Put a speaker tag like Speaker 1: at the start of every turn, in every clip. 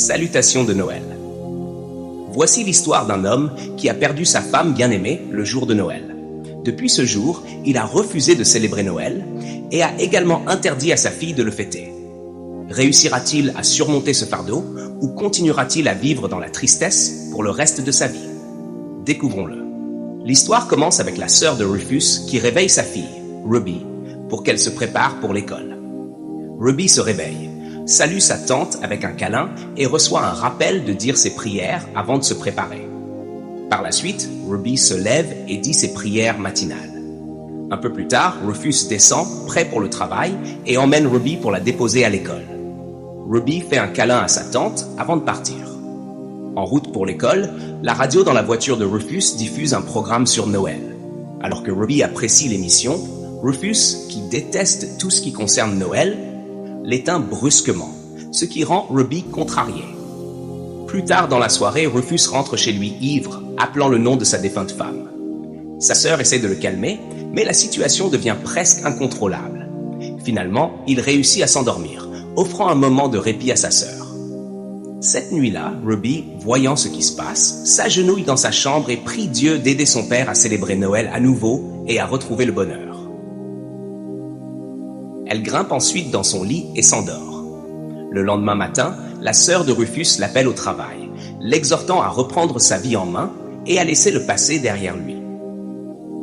Speaker 1: Salutations de Noël. Voici l'histoire d'un homme qui a perdu sa femme bien-aimée le jour de Noël. Depuis ce jour, il a refusé de célébrer Noël et a également interdit à sa fille de le fêter. Réussira-t-il à surmonter ce fardeau ou continuera-t-il à vivre dans la tristesse pour le reste de sa vie? Découvrons-le. L'histoire commence avec la sœur de Rufus qui réveille sa fille, Ruby, pour qu'elle se prépare pour l'école. Ruby se réveille, salue sa tante avec un câlin et reçoit un rappel de dire ses prières avant de se préparer. Par la suite, Ruby se lève et dit ses prières matinales. Un peu plus tard, Rufus descend, prêt pour le travail, et emmène Ruby pour la déposer à l'école. Ruby fait un câlin à sa tante avant de partir. En route pour l'école, la radio dans la voiture de Rufus diffuse un programme sur Noël. Alors que Ruby apprécie l'émission, Rufus, qui déteste tout ce qui concerne Noël, l'éteint brusquement, ce qui rend Ruby contrariée. Plus tard dans la soirée, Rufus rentre chez lui ivre, appelant le nom de sa défunte femme. Sa sœur essaie de le calmer, mais la situation devient presque incontrôlable. Finalement, il réussit à s'endormir, offrant un moment de répit à sa sœur. Cette nuit-là, Ruby, voyant ce qui se passe, s'agenouille dans sa chambre et prie Dieu d'aider son père à célébrer Noël à nouveau et à retrouver le bonheur. Elle grimpe ensuite dans son lit et s'endort. Le lendemain matin, la sœur de Rufus l'appelle au travail, l'exhortant à reprendre sa vie en main et à laisser le passé derrière lui.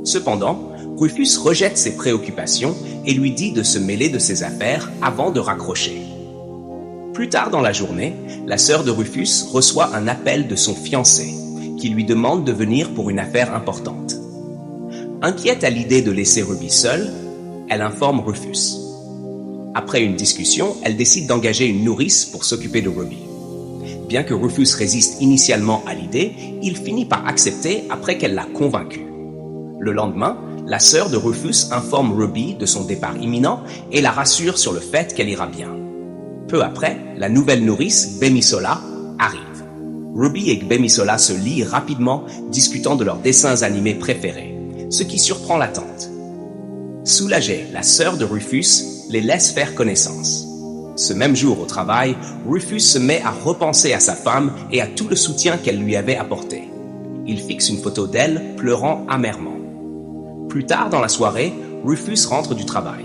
Speaker 1: Cependant, Rufus rejette ses préoccupations et lui dit de se mêler de ses affaires avant de raccrocher. Plus tard dans la journée, la sœur de Rufus reçoit un appel de son fiancé qui lui demande de venir pour une affaire importante. Inquiète à l'idée de laisser Ruby seule, elle informe Rufus. Après une discussion, elle décide d'engager une nourrice pour s'occuper de Ruby. Bien que Rufus résiste initialement à l'idée, il finit par accepter après qu'elle l'a convaincu. Le lendemain, la sœur de Rufus informe Ruby de son départ imminent et la rassure sur le fait qu'elle ira bien. Peu après, la nouvelle nourrice, Gbemisola, arrive. Ruby et Gbemisola se lient rapidement, discutant de leurs dessins animés préférés, ce qui surprend la tante. Soulagée, la sœur de Rufus les laisse faire connaissance. Ce même jour au travail, Rufus se met à repenser à sa femme et à tout le soutien qu'elle lui avait apporté. Il fixe une photo d'elle, pleurant amèrement. Plus tard dans la soirée, Rufus rentre du travail.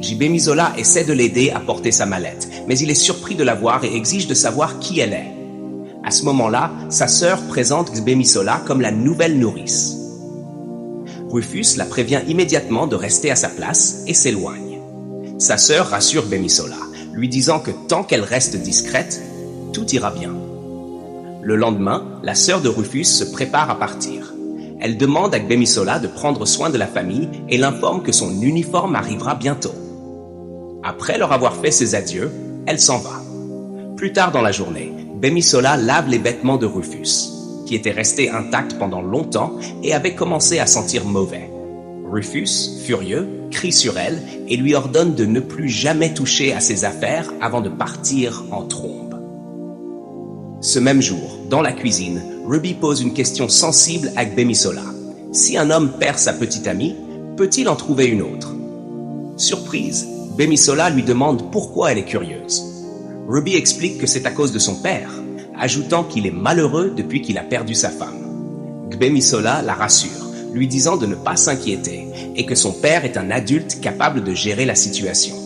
Speaker 1: Gbemisola essaie de l'aider à porter sa mallette, mais il est surpris de la voir et exige de savoir qui elle est. À ce moment-là, sa sœur présente Gbemisola comme la nouvelle nourrice. Rufus la prévient immédiatement de rester à sa place et s'éloigne. Sa sœur rassure Gbemisola, lui disant que tant qu'elle reste discrète, tout ira bien. Le lendemain, la sœur de Rufus se prépare à partir. Elle demande à Gbemisola de prendre soin de la famille et l'informe que son uniforme arrivera bientôt. Après leur avoir fait ses adieux, elle s'en va. Plus tard dans la journée, Gbemisola lave les vêtements de Rufus, qui était resté intact pendant longtemps et avait commencé à sentir mauvais. Rufus, furieux, crie sur elle et lui ordonne de ne plus jamais toucher à ses affaires avant de partir en trombe. Ce même jour, dans la cuisine, Ruby pose une question sensible à Gbemisola. Si un homme perd sa petite amie, peut-il en trouver une autre? Surprise, Gbemisola lui demande pourquoi elle est curieuse. Ruby explique que c'est à cause de son père, ajoutant qu'il est malheureux depuis qu'il a perdu sa femme. Gbemisola la rassure, lui disant de ne pas s'inquiéter et que son père est un adulte capable de gérer la situation.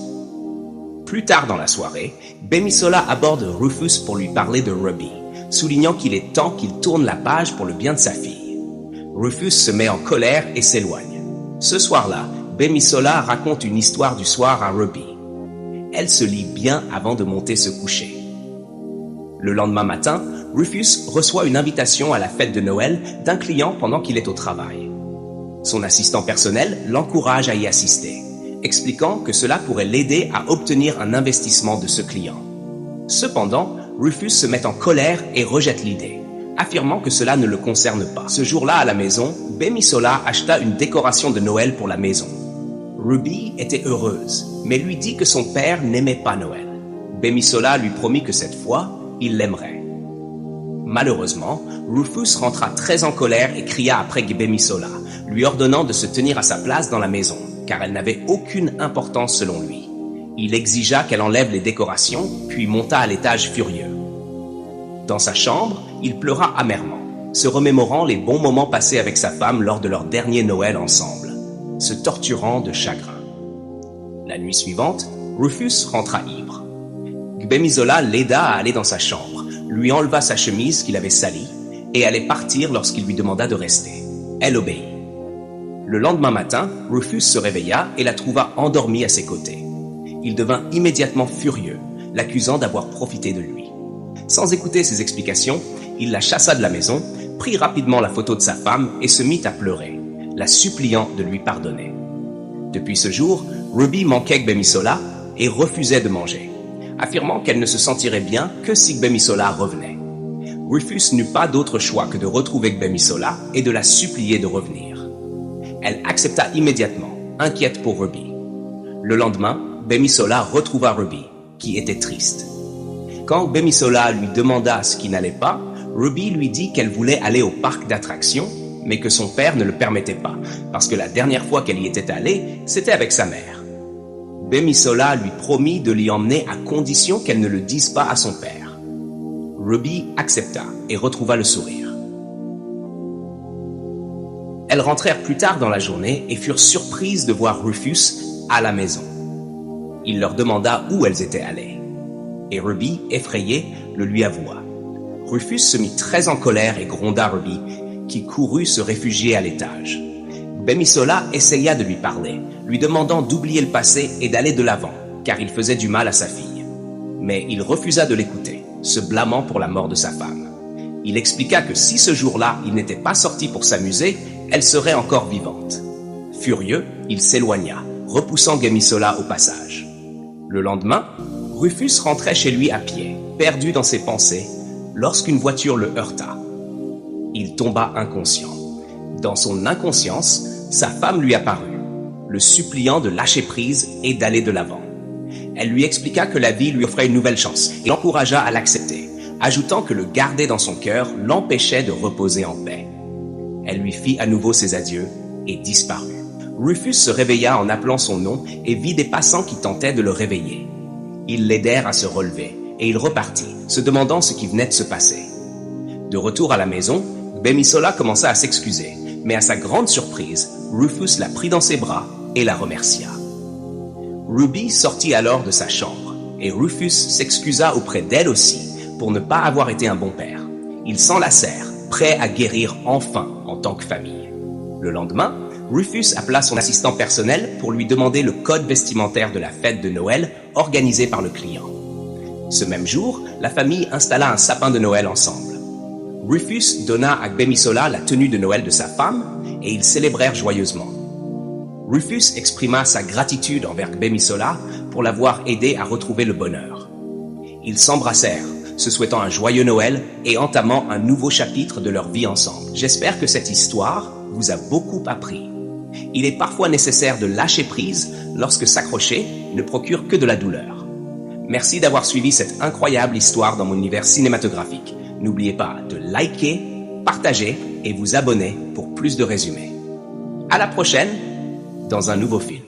Speaker 1: Plus tard dans la soirée, Gbemisola aborde Rufus pour lui parler de Ruby, soulignant qu'il est temps qu'il tourne la page pour le bien de sa fille. Rufus se met en colère et s'éloigne. Ce soir-là, Gbemisola raconte une histoire du soir à Ruby. Elle se lit bien avant de monter se coucher. Le lendemain matin, Rufus reçoit une invitation à la fête de Noël d'un client pendant qu'il est au travail. Son assistant personnel l'encourage à y assister, expliquant que cela pourrait l'aider à obtenir un investissement de ce client. Cependant, Rufus se met en colère et rejette l'idée, affirmant que cela ne le concerne pas. Ce jour-là à la maison, Gbemisola acheta une décoration de Noël pour la maison. Ruby était heureuse, mais lui dit que son père n'aimait pas Noël. Gbemisola lui promit que cette fois, il l'aimerait. Malheureusement, Rufus rentra très en colère et cria après Gbemisola, lui ordonnant de se tenir à sa place dans la maison, car elle n'avait aucune importance selon lui. Il exigea qu'elle enlève les décorations, puis monta à l'étage furieux. Dans sa chambre, il pleura amèrement, se remémorant les bons moments passés avec sa femme lors de leur dernier Noël ensemble, se torturant de chagrin. La nuit suivante, Rufus rentra ivre. Gbemisola l'aida à aller dans sa chambre, lui enleva sa chemise qu'il avait salie et allait partir lorsqu'il lui demanda de rester. Elle obéit. Le lendemain matin, Rufus se réveilla et la trouva endormie à ses côtés. Il devint immédiatement furieux, l'accusant d'avoir profité de lui. Sans écouter ses explications, il la chassa de la maison, prit rapidement la photo de sa femme et se mit à pleurer, la suppliant de lui pardonner. Depuis ce jour, Ruby manquait Gbemisola et refusait de manger, affirmant qu'elle ne se sentirait bien que si Gbemisola revenait. Rufus n'eut pas d'autre choix que de retrouver Gbemisola et de la supplier de revenir. Elle accepta immédiatement, inquiète pour Ruby. Le lendemain, Gbemisola retrouva Ruby, qui était triste. Quand Gbemisola lui demanda ce qui n'allait pas, Ruby lui dit qu'elle voulait aller au parc d'attractions, mais que son père ne le permettait pas, parce que la dernière fois qu'elle y était allée, c'était avec sa mère. Gbemisola lui promit de l'y emmener à condition qu'elle ne le dise pas à son père. Ruby accepta et retrouva le sourire. Elles rentrèrent plus tard dans la journée et furent surprises de voir Rufus à la maison. Il leur demanda où elles étaient allées. Et Ruby, effrayée, le lui avoua. Rufus se mit très en colère et gronda Ruby, qui courut se réfugier à l'étage. Gbemisola essaya de lui parler, lui demandant d'oublier le passé et d'aller de l'avant, car il faisait du mal à sa fille. Mais il refusa de l'écouter, se blâmant pour la mort de sa femme. Il expliqua que si ce jour-là il n'était pas sorti pour s'amuser, elle serait encore vivante. Furieux, il s'éloigna, repoussant Gbemisola au passage. Le lendemain, Rufus rentrait chez lui à pied, perdu dans ses pensées, lorsqu'une voiture le heurta. Il tomba inconscient. Dans son inconscience, sa femme lui apparut, le suppliant de lâcher prise et d'aller de l'avant. Elle lui expliqua que la vie lui offrait une nouvelle chance et l'encouragea à l'accepter, ajoutant que le garder dans son cœur l'empêchait de reposer en paix. Elle lui fit à nouveau ses adieux et disparut. Rufus se réveilla en appelant son nom et vit des passants qui tentaient de le réveiller. Ils l'aidèrent à se relever et il repartit, se demandant ce qui venait de se passer. De retour à la maison, Gbemisola commença à s'excuser, mais à sa grande surprise, Rufus la prit dans ses bras et la remercia. Ruby sortit alors de sa chambre et Rufus s'excusa auprès d'elle aussi pour ne pas avoir été un bon père. Ils s'enlacèrent, prêts à guérir enfin en tant que famille. Le lendemain, Rufus appela son assistant personnel pour lui demander le code vestimentaire de la fête de Noël organisée par le client. Ce même jour, la famille installa un sapin de Noël ensemble. Rufus donna à Gbemisola la tenue de Noël de sa femme et ils célébrèrent joyeusement. Rufus exprima sa gratitude envers Gbemisola pour l'avoir aidé à retrouver le bonheur. Ils s'embrassèrent, se souhaitant un joyeux Noël et entamant un nouveau chapitre de leur vie ensemble. J'espère que cette histoire vous a beaucoup appris. Il est parfois nécessaire de lâcher prise lorsque s'accrocher ne procure que de la douleur. Merci d'avoir suivi cette incroyable histoire dans mon univers cinématographique. N'oubliez pas de liker, partager et vous abonner pour plus de résumés. À la prochaine dans un nouveau film.